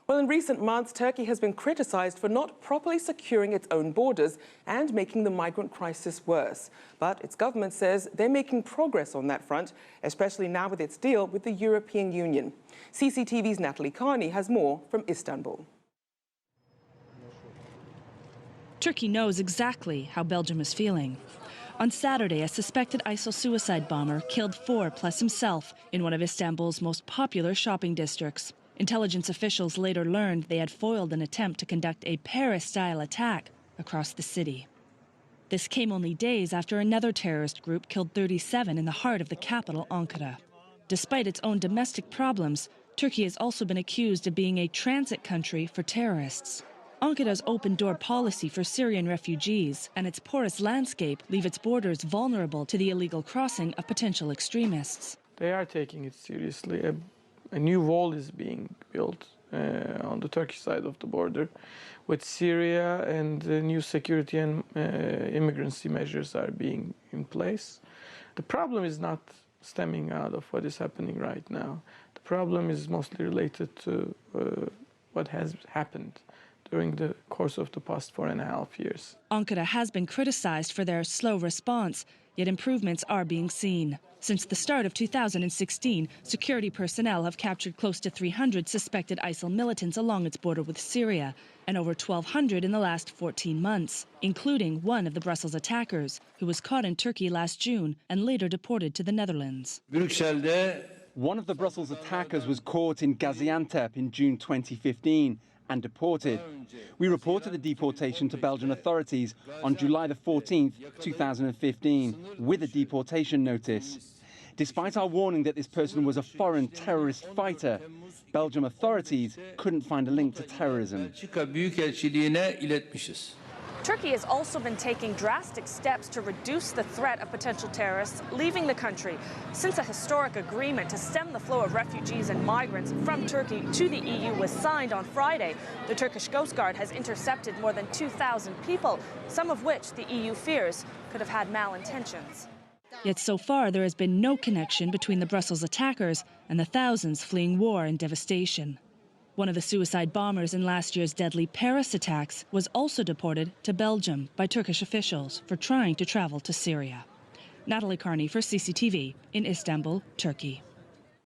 Well, in recent months, Turkey has been criticized for not properly securing its own borders and making the migrant crisis worse. But its government says they're making progress on that front, especially now with its deal with the European Union. CCTV's Natalie Carney has more from Istanbul. Turkey knows exactly how Belgium is feeling. On Saturday, a suspected ISIL suicide bomber killed 4 plus himself in one of Istanbul's most popular shopping districts. Intelligence officials later learned they had foiled an attempt to conduct a Paris-style attack across the city. This came only days after another terrorist group killed 37 in the heart of the capital, Ankara. Despite its own domestic problems, Turkey has also been accused of being a transit country for terrorists. Ankara's open-door policy for Syrian refugees and its porous landscape leave its borders vulnerable to the illegal crossing of potential extremists. They are taking it seriously. A new wall is being built on the Turkish side of the border with Syria, and new security and immigrancy measures are being in place. The problem is not stemming out of what is happening right now. The problem is mostly related to what has happened during the course of the past 4.5 years. Ankara has been criticized for their slow response, yet improvements are being seen. Since the start of 2016, security personnel have captured close to 300 suspected ISIL militants along its border with Syria, and over 1,200 in the last 14 months, including one of the Brussels attackers, who was caught in Turkey last June and later deported to the Netherlands. One of the Brussels attackers was caught in Gaziantep in June 2015 and deported. We reported the deportation to Belgian authorities on July the 14th, 2015, with a deportation notice. Despite our warning that this person was a foreign terrorist fighter, Belgian authorities couldn't find a link to terrorism. Turkey has also been taking drastic steps to reduce the threat of potential terrorists leaving the country. Since a historic agreement to stem the flow of refugees and migrants from Turkey to the EU was signed on Friday, the Turkish Coast Guard has intercepted more than 2,000 people, some of which the EU fears could have had malintentions. Yet so far there has been no connection between the Brussels attackers and the thousands fleeing war and devastation. One of the suicide bombers in last year's deadly Paris attacks was also deported to Belgium by Turkish officials for trying to travel to Syria. Natalie Carney for CCTV in Istanbul, Turkey.